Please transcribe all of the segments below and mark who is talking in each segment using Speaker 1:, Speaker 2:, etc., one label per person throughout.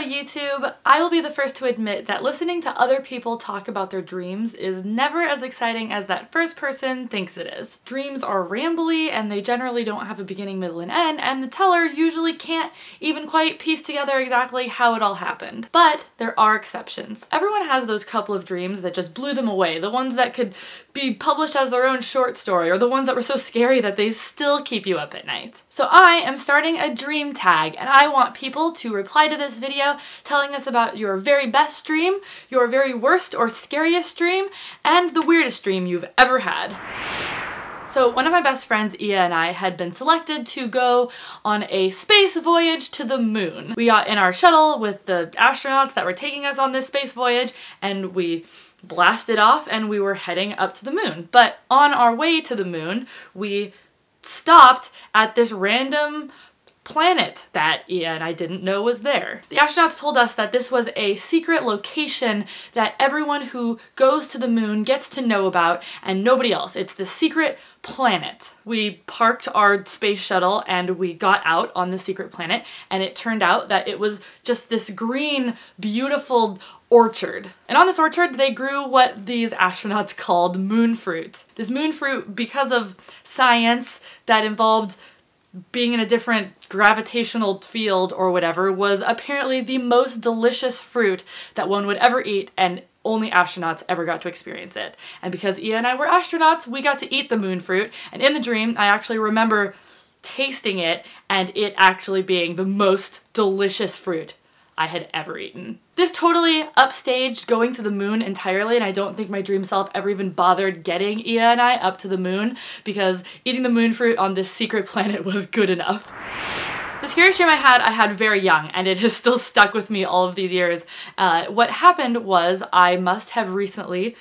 Speaker 1: Hello YouTube! I will be the first to admit that listening to other people talk about their dreams is never as exciting as that first person thinks it is. Dreams are rambly and they generally don't have a beginning, middle, and end, and the teller usually can't even quite piece together exactly how it all happened. But there are exceptions. Everyone has those couple of dreams that just blew them away, the ones that could be published as their own short story, or the ones that were so scary that they still keep you up at night. So I am starting a dream tag, and I want people to reply to this video telling us about your very best dream, your very worst or scariest dream, and the weirdest dream you've ever had. So one of my best friends, Ia, and I had been selected to go on a space voyage to the moon. We got in our shuttle with the astronauts that were taking us on this space voyage, and we blasted off and we were heading up to the moon. But on our way to the moon, we stopped at this random planet that Ia and I didn't know was there. The astronauts told us that this was a secret location that everyone who goes to the moon gets to know about and nobody else. It's the secret planet. We parked our space shuttle and we got out on the secret planet, and it turned out that it was just this green, beautiful orchard. And on this orchard they grew what these astronauts called moon fruit. This moon fruit, because of science that involved being in a different gravitational field or whatever, was apparently the most delicious fruit that one would ever eat, and only astronauts ever got to experience it. And because Ia and I were astronauts, we got to eat the moon fruit, and in the dream I actually remember tasting it and it actually being the most delicious fruit I had ever eaten. This totally upstaged going to the moon entirely, and I don't think my dream self ever even bothered getting Ia and I up to the moon because eating the moon fruit on this secret planet was good enough. The scariest dream I had very young, and it has still stuck with me all of these years. What happened was I must have recently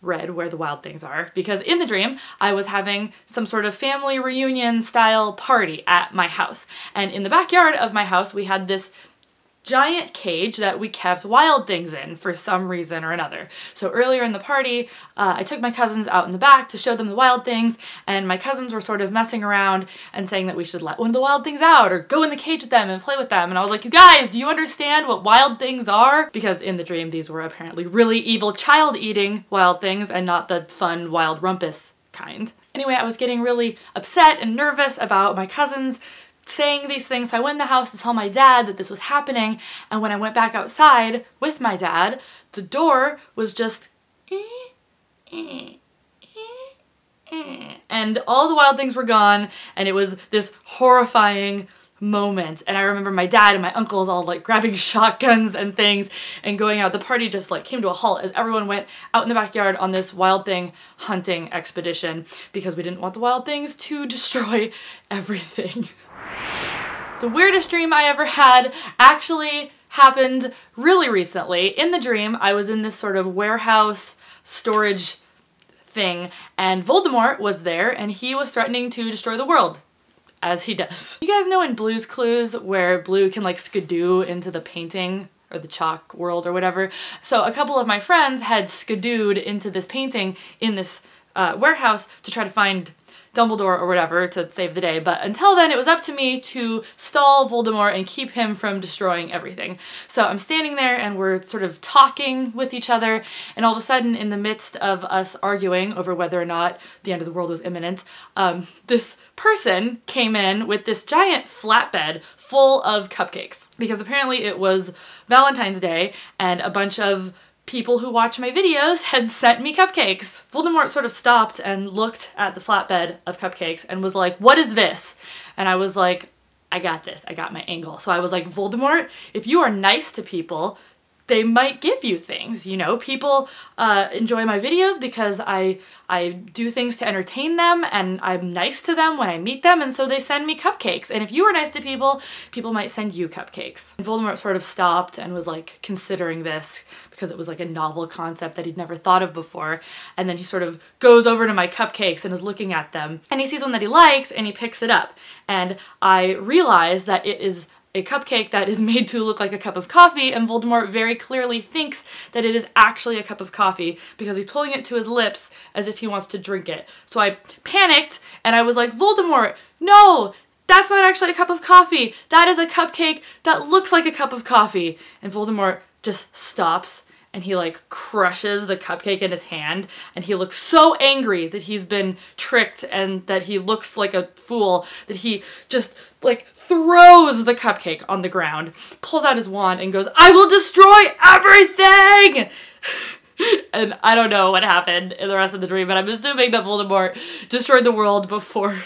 Speaker 1: read Where the Wild Things Are, because in the dream I was having some sort of family reunion style party at my house, and in the backyard of my house we had this giant cage that we kept wild things in for some reason or another. So earlier in the party, I took my cousins out in the back to show them the wild things, and my cousins were sort of messing around and saying that we should let one of the wild things out or go in the cage with them and play with them. And I was like, you guys, do you understand what wild things are? Because in the dream, these were apparently really evil child-eating wild things and not the fun wild rumpus kind. Anyway, I was getting really upset and nervous about my cousins saying these things, so I went in the house to tell my dad that this was happening, and when I went back outside with my dad, the door was just and all the wild things were gone, and it was this horrifying moment. And I remember my dad and my uncles all like grabbing shotguns and things and going out. The party just like came to a halt as everyone went out in the backyard on this wild thing hunting expedition because we didn't want the wild things to destroy everything. The weirdest dream I ever had actually happened really recently. In the dream, I was in this sort of warehouse storage thing, and Voldemort was there, and he was threatening to destroy the world, as he does. You guys know in Blue's Clues where Blue can like skidoo into the painting or the chalk world or whatever? So a couple of my friends had skidooed into this painting in this warehouse to try to find Dumbledore or whatever to save the day, but until then it was up to me to stall Voldemort and keep him from destroying everything. So I'm standing there and we're sort of talking with each other, and all of a sudden, in the midst of us arguing over whether or not the end of the world was imminent, this person came in with this giant flatbed full of cupcakes, because apparently it was Valentine's Day and a bunch of people who watch my videos had sent me cupcakes. Voldemort sort of stopped and looked at the flatbed of cupcakes and was like, "What is this?" And I was like, "I got this, I got my angle." So I was like, "Voldemort, if you are nice to people, they might give you things, you know? People enjoy my videos because I do things to entertain them, and I'm nice to them when I meet them, and so they send me cupcakes. And if you are nice to people, people might send you cupcakes." And Voldemort sort of stopped and was like considering this because it was like a novel concept that he'd never thought of before. And then he sort of goes over to my cupcakes and is looking at them, and he sees one that he likes and he picks it up. And I realize that it is a cupcake that is made to look like a cup of coffee, and Voldemort very clearly thinks that it is actually a cup of coffee because he's pulling it to his lips as if he wants to drink it. So I panicked and I was like, "Voldemort, no! that's not actually a cup of coffee. That is a cupcake that looks like a cup of coffee. And Voldemort just stops and he like crushes the cupcake in his hand and he looks so angry that he's been tricked and that he looks like a fool that he just like throws the cupcake on the ground, pulls out his wand and goes, "I will destroy everything!" And I don't know what happened in the rest of the dream, but I'm assuming that Voldemort destroyed the world before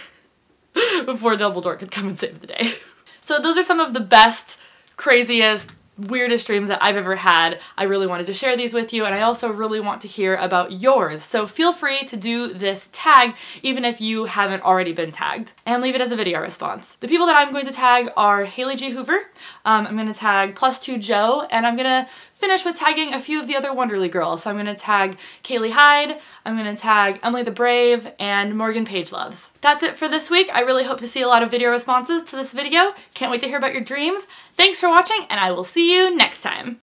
Speaker 1: Dumbledore could come and save the day. So those are some of the best, craziest, weirdest dreams that I've ever had. I really wanted to share these with you, and I also really want to hear about yours. So feel free to do this tag even if you haven't already been tagged, and leave it as a video response. The people that I'm going to tag are hayleyghoover, I'm going to tag +2 Joe, and I'm going to finish with tagging a few of the other Wonderly girls. So I'm going to tag Kaylee Hyde, I'm going to tag emilythebravee, and morganpaigeloves. That's it for this week. I really hope to see a lot of video responses to this video. Can't wait to hear about your dreams. Thanks for watching, and I will see you next time.